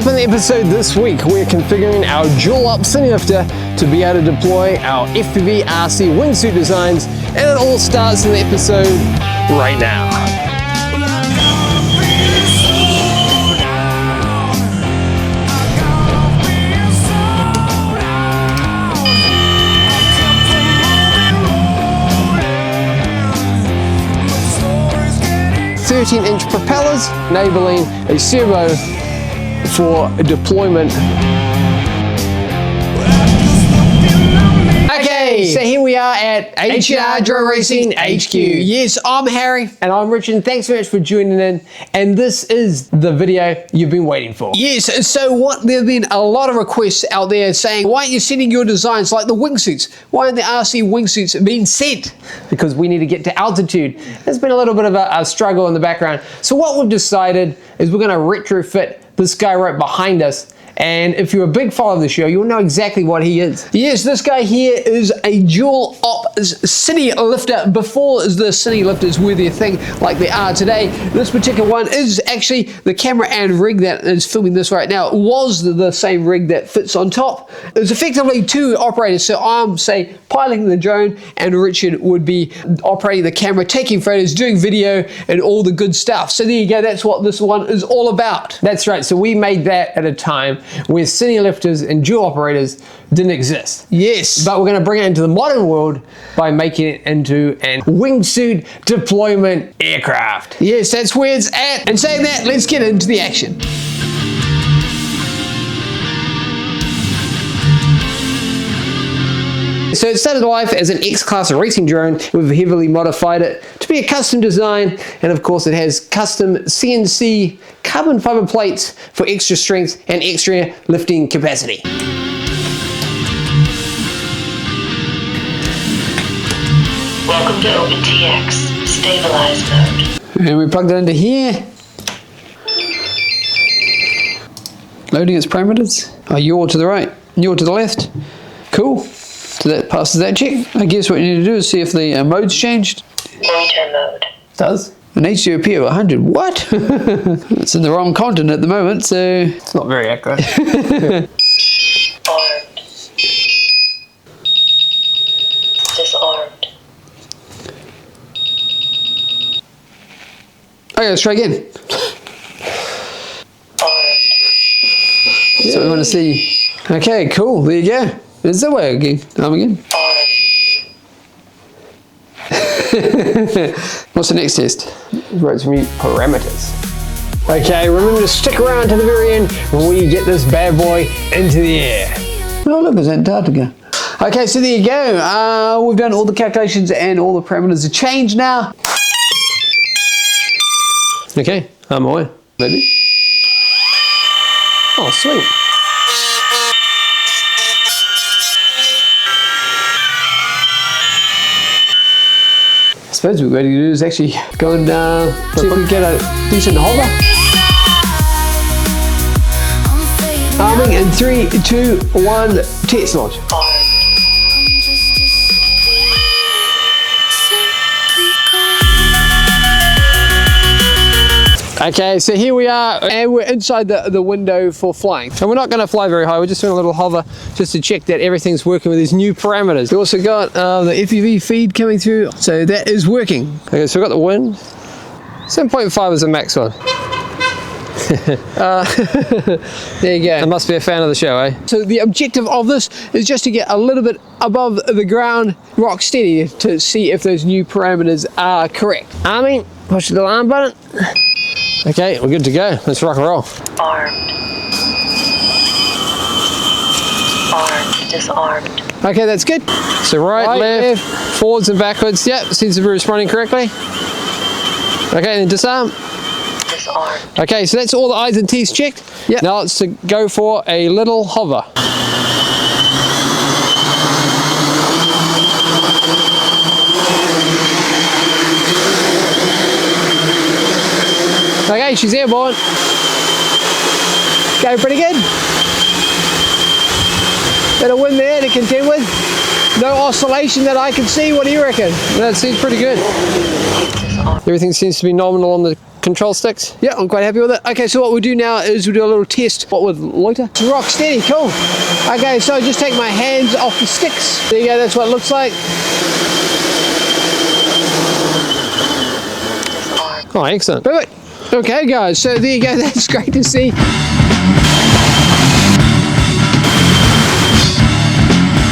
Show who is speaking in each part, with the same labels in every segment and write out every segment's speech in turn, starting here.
Speaker 1: up in the episode this week, we're configuring our dual-up cinelifter to be able to deploy our FPV RC Wingsuit designs, and it all starts in the episode right now. "13-inch propellers, enabling a servo for deployment." Okay, so here we are at HR Drone Racing HQ. Yes, I'm Harry. And I'm Richard. Thanks so much for joining in. And this is the video you've been waiting for. Yes, so there have been a lot of requests out there saying, why aren't you sending your designs like the wingsuits? Why aren't the RC wingsuits being sent? Because we need to get to altitude. There's been a little bit of a struggle in the background. So what we've decided is we're going to retrofit this guy right behind us. And if you're a big follower of the show, you'll know exactly what he is. Yes, this guy here is a dual-op cinelifter. Before the cinelifters were their thing like they are today, this particular one is actually the camera and rig that is filming this right now was the same rig that fits on top. It's effectively two operators. So I'm, say, piloting the drone, and Richard would be operating the camera, taking photos, doing video, and all the good stuff. So there you go. That's what this one is all about. That's right. So we made that at a time where cinelifters and dual operators didn't exist. Yes. But we're going to bring it into the modern world by making it into an wingsuit deployment aircraft. Yes, that's where it's at. And saying that, let's get into the action. So it started life as an X-Class racing drone. We've heavily modified it to be a custom design, and of course it has custom CNC carbon fiber plates for extra strength and extra lifting capacity.
Speaker 2: Welcome to OpenTX, stabilized mode.
Speaker 1: And we plugged it into here. Loading its parameters. Oh, yaw to the right, yaw to the left. Cool. So that passes that check. I guess what you need to do is see if the mode's changed.
Speaker 2: Monitor mode.
Speaker 1: Does. An HDOP of 100. What? It's in the wrong continent at the moment, so it's not very accurate.
Speaker 2: Armed. Disarmed.
Speaker 1: Okay, let's try again.
Speaker 2: Armed.
Speaker 1: So we want to see. Okay, cool. There you go. There's the way again. Arm again. What's the next test? Wrote some new parameters. Okay, remember to stick around to the very end when we get this bad boy into the air. Oh look, it's Antarctica. Okay, so there you go. We've done all the calculations and all the parameters are changed now. Okay, I'm away. Maybe. Oh, sweet. I suppose what we're going to do is actually go and see if we can get a decent hover. Arming in 3, 2, 1, test launch. Okay, so here we are, and we're inside the window for flying. So we're not going to fly very high, we're just doing a little hover just to check that everything's working with these new parameters. We also got the FPV feed coming through, so that is working. Okay, so we've got the wind. 7.5 is the max one. There you go. I must be a fan of the show, eh? So the objective of this is just to get a little bit above the ground, rock steady, to see if those new parameters are correct. Arming, push the alarm button. Okay, we're good to go. Let's rock and roll.
Speaker 2: Armed. Armed. Disarmed.
Speaker 1: Okay, that's good. So right, left, forwards and backwards. Yep, seems to be responding correctly. Okay, then disarm.
Speaker 2: Disarmed.
Speaker 1: Okay, so that's all the I's and T's checked. Yep. Now let's go for a little hover. Okay, she's airborne. Going pretty good. Bit of wind there to contend with. No oscillation that I can see. What do you reckon? That seems pretty good. Everything seems to be nominal on the control sticks. Yeah, I'm quite happy with it. Okay, so what we'll do now is we'll do a little test. What with loiter? Rock steady, cool. Okay, so just take my hands off the sticks. There you go, that's what it looks like. Oh, excellent. Perfect. Okay, guys, so there you go. That's great to see.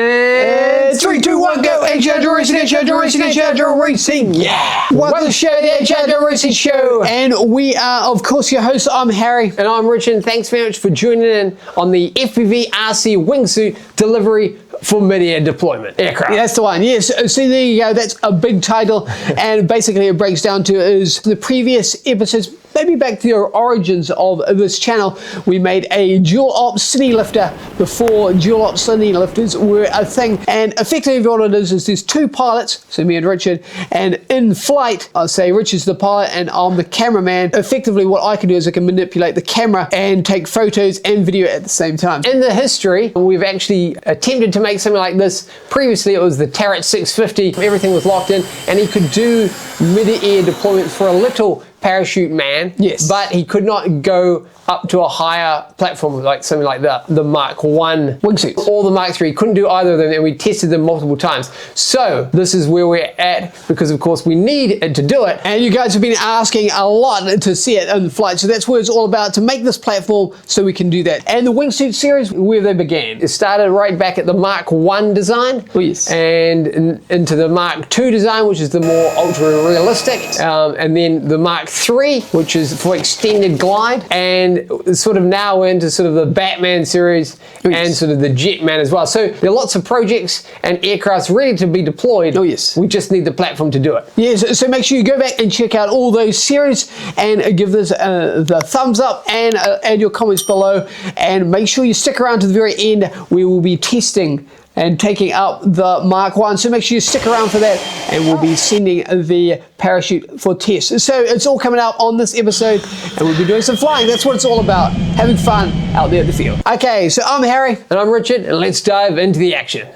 Speaker 1: And 3, 2, 1, go! H-Agile Racing, H-Agile Racing, H-Agile Racing! Yeah! Welcome to the show, the H-Agile Racing Show! And we are, of course, your hosts. I'm Harry. And I'm Richard. Thanks very much for joining in on the FPV RC Wingsuit delivery for mid-air deployment aircraft. Yeah, that's the one. Yes, so there you go. That's a big title. And basically it breaks down to is the previous episodes, maybe back to the origins of this channel, we made a dual op cinelifter before dual op cinelifters were a thing. And effectively what it is there's two pilots, so me and Richard, and in flight, I'll say Richard's the pilot and I'm the cameraman. Effectively what I can do is I can manipulate the camera and take photos and video at the same time. In the history, we've actually attempted to make something like this. Previously it was the Tarot 650, everything was locked in and he could do mid-air deployments for a little parachute man, yes, but he could not go up to a higher platform like something like the Mark 1 wingsuits or the Mark 3. Couldn't do either of them and we tested them multiple times. So this is where we're at because of course we need it to do it and you guys have been asking a lot to see it in flight, so that's what it's all about, to make this platform so we can do that. And the wingsuit series, where they began, it started right back at the Mark 1 design, oh, yes, and into the Mark 2 design, which is the more ultra realistic, and then the Mark 3, which is for extended glide, and sort of now we're into sort of the Batman series, oh, yes, and sort of the Jetman as well. So there are lots of projects and aircrafts ready to be deployed. Oh yes, we just need the platform to do it. Yes, so make sure you go back and check out all those series and give this the thumbs up and add your comments below, and make sure you stick around to the very end. We will be testing and taking up the Mark 1, so make sure you stick around for that and we'll be sending the parachute for tests. So it's all coming out on this episode and we'll be doing some flying. That's what it's all about, having fun out there at the field. Okay, so I'm Harry and I'm Richard and let's dive into the action.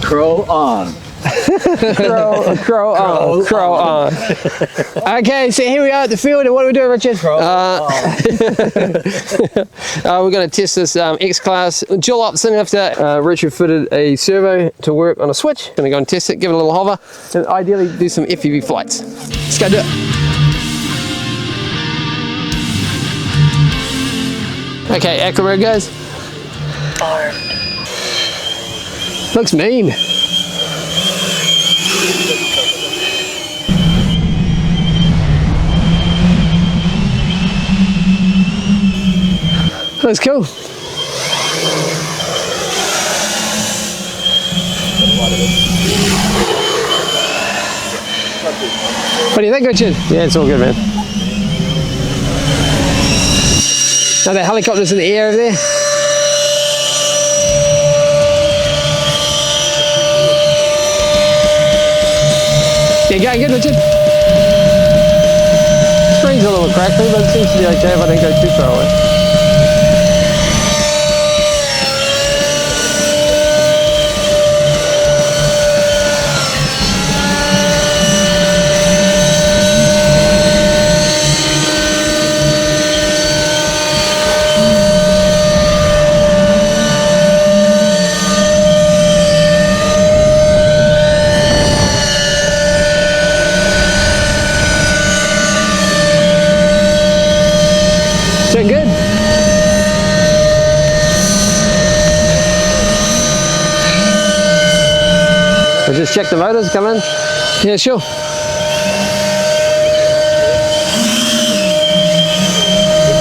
Speaker 3: Crow on.
Speaker 1: Crow on. Okay, so here we are at the field, and what are we doing, Richard? We're going to test this X-Class dual op cinelifter. Richard fitted a servo to work on a switch. Going to go and test it, give it a little hover, and ideally do some FPV flights. Let's go do it. Okay, acro mode goes.
Speaker 2: Armed.
Speaker 1: Looks mean. That's cool. What do you think, Richard? Yeah, it's all good, man. Now the helicopter's in the air over there. Yeah, going good, Richard. Screen's a little crackly, but it seems to be okay if I don't go too far away. Doing good. We'll just check the motors, come in. Yeah, sure.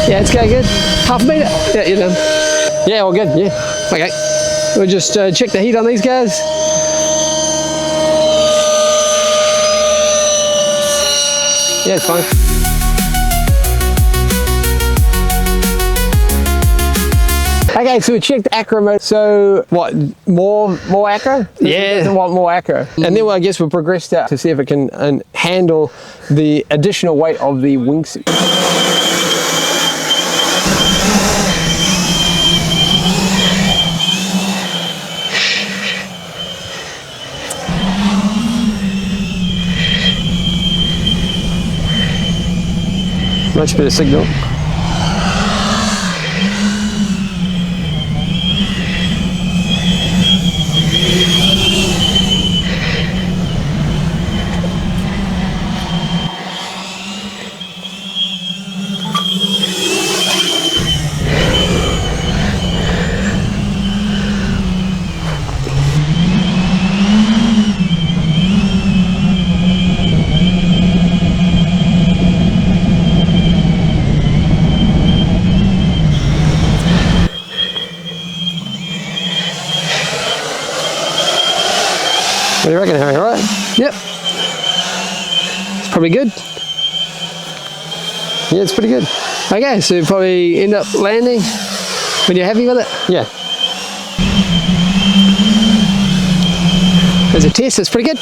Speaker 1: Yeah, it's going good. Half a meter. Yeah, you're done. Yeah, all good. Yeah. Okay. We'll just check the heat on these guys. Yeah, it's fine. Okay, so we checked acro mode. So what, more acro? Yeah. Doesn't want more acro. And then I guess we'll progress out to see if it can handle the additional weight of the wingsuit. Much better signal. What do you reckon, Harry? All right? Yep. It's probably good. Yeah, it's pretty good. Okay, so you probably end up landing when you're happy with it? Yeah. As a test, it's pretty good.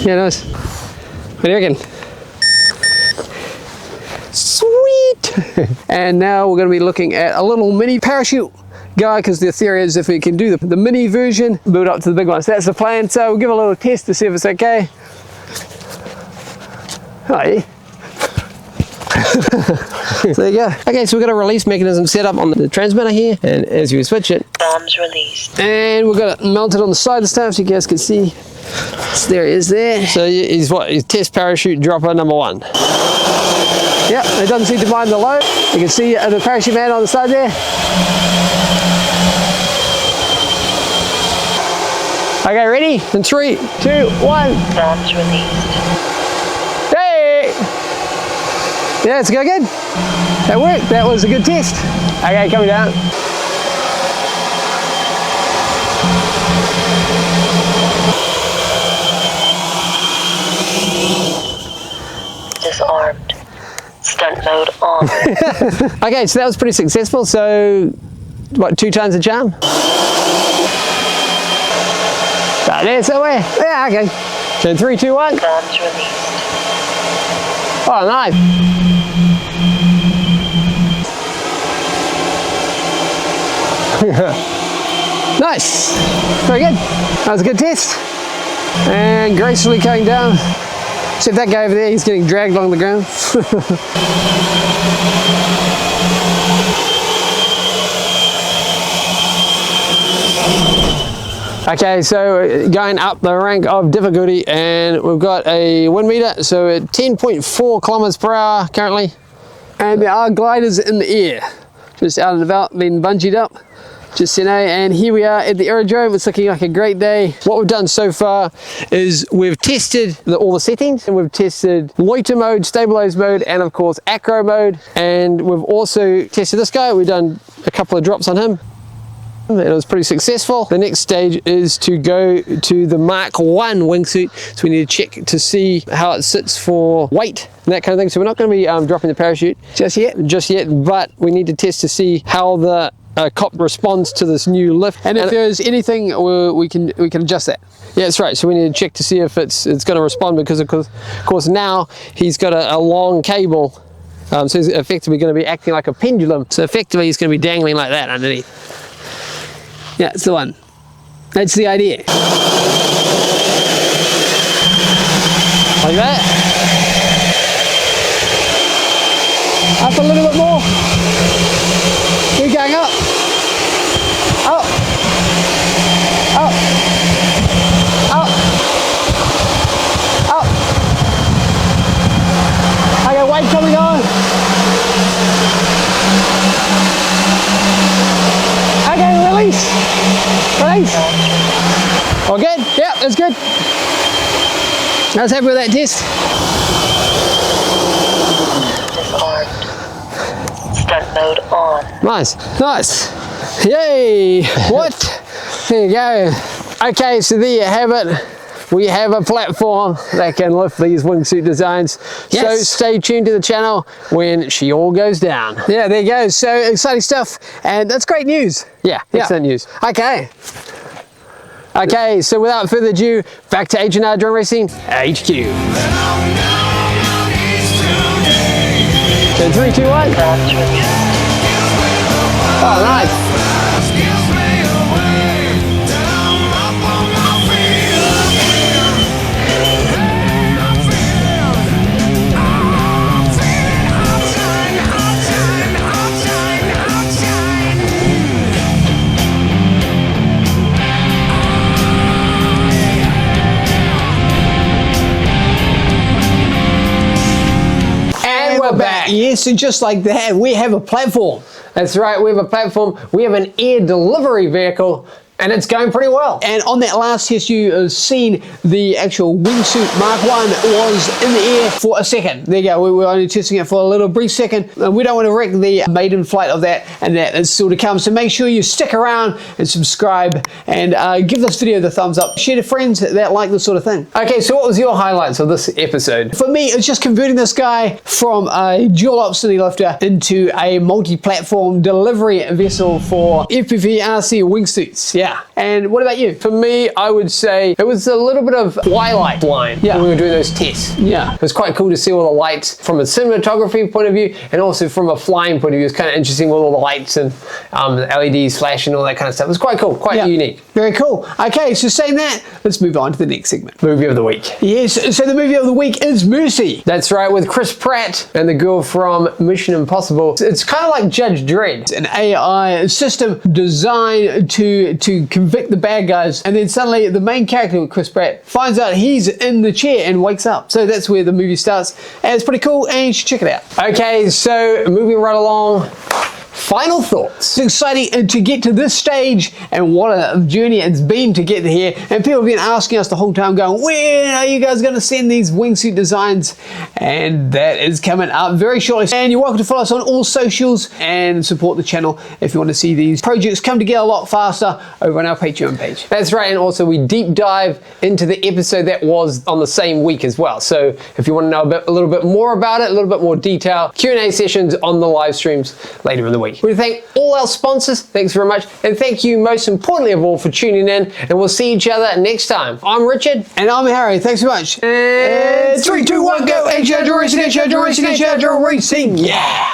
Speaker 1: Yeah, nice. What do you reckon? Sweet! And now we're going to be looking at a little mini parachute guy, because the theory is if we can do the mini version, build up to the big one. So that's the plan. So we'll give a little test to see if it's okay. Oh, yeah. So there you go. Okay, so we've got a release mechanism set up on the transmitter here, and as you switch it,
Speaker 2: bombs released.
Speaker 1: And we've got it mounted on the side this time so you guys can see. So there he is there. So he's what? He's test parachute dropper number 1. Yep, it doesn't seem to mind the load. You can see the parachute man on the side there. Okay, ready? In 3, 2, 1.
Speaker 2: Bombs released.
Speaker 1: Hey! Yeah, it's going good. That worked. That was a good test. Okay, coming down.
Speaker 2: Disarmed. Stunt mode on.
Speaker 1: Okay, so that was pretty successful. So, what, 2 times the charm? Right there somewhere. Yeah, okay. So 3, 2, 1.
Speaker 2: Bombs released.
Speaker 1: Oh, nice. Nice. Very good. That was a good test. And gracefully coming down. Except that guy over there, he's getting dragged along the ground. Okay, so going up the rank of difficulty, and we've got a wind meter, so at 10.4 kilometers per hour currently. And there are gliders in the air, just out and about, being bungeed up. Just and here we are at the aerodrome. It's looking like a great day. What we've done so far is we've tested all the settings, and we've tested loiter mode, stabilized mode, and of course acro mode. And we've also tested this guy. We've done a couple of drops on him. It was pretty successful. The next stage is to go to the Mark 1 wingsuit. So we need to check to see how it sits for weight and that kind of thing. So we're not going to be dropping the parachute just yet, but we need to test to see how the cop responds to this new lift. And if there's anything, we can adjust that. Yeah, that's right. So we need to check to see if it's going to respond, because of course now he's got a long cable. So he's effectively going to be acting like a pendulum. So effectively he's going to be dangling like that underneath. Yeah, it's the one. That's the idea. Like that. Up a little bit more. Keep going up. Up. Up. Up. Up. Okay, weight coming on. Okay, release. Release. All good? Yep, that's good. I was happy with that test.
Speaker 2: Disarmed. Stunt mode on.
Speaker 1: Nice, nice. Yay! What? There you go. Okay, so there you have it. We have a platform that can lift these wingsuit designs. Yes. So stay tuned to the channel when she all goes down. Yeah, there you go. So exciting stuff, and that's great news. Yeah, excellent news. Okay. Okay, so without further ado, back to H&R Drone Racing HQ. So 3, 2, 1.
Speaker 2: Bombs released.
Speaker 1: Oh, nice. we're back. Yes, and just like that, we have a platform. That's right, we have a platform. We have an air delivery vehicle, and it's going pretty well. And on that last test, you have seen the actual Wingsuit Mark 1 was in the air for a second. There you go, we were only testing it for a little brief second. And we don't want to wreck the maiden flight of that, and that is still to come. So make sure you stick around and subscribe, and give this video the thumbs up. Share to friends that like this sort of thing. Okay, so what was your highlights of this episode? For me, it's just converting this guy from a dual-op cinelifter into a multi-platform delivery vessel for FPV RC Wingsuits. Yeah. And what about you? For me, I would say it was a little bit of Twilight flying when we were doing those tests. Yeah. It was quite cool to see all the lights from a cinematography point of view, and also from a flying point of view. It's kind of interesting with all the lights and the LEDs flashing and all that kind of stuff. It was quite cool, quite unique. Very cool. Okay, so saying that, let's move on to the next segment. Movie of the week. Yes, so the movie of the week is Mercy. That's right, with Chris Pratt and the girl from Mission Impossible. It's kind of like Judge Dredd. It's an AI system designed to convict the bad guys, and then suddenly the main character, Chris Pratt, finds out he's in the chair and wakes up. So that's where the movie starts, and it's pretty cool, and you should check it out. Okay, so moving right along. Final thoughts. It's exciting to get to this stage, and what a journey it's been to get here. And people have been asking us the whole time, going, when are you guys going to send these wingsuit designs? And that is coming up very shortly. And you're welcome to follow us on all socials and support the channel if you want to see these projects come together a lot faster over on our Patreon page. That's right, and also we deep dive into the episode that was on the same week as well. So if you want to know a little bit more about it, a little bit more detail, Q&A sessions on the live streams later in the week. We want to thank all our sponsors. Thanks very much. And thank you most importantly of all for tuning in. And we'll see each other next time. I'm Richard. And I'm Harry. Thanks so much. And 3, 2, 1, go. Racing, racing, yeah.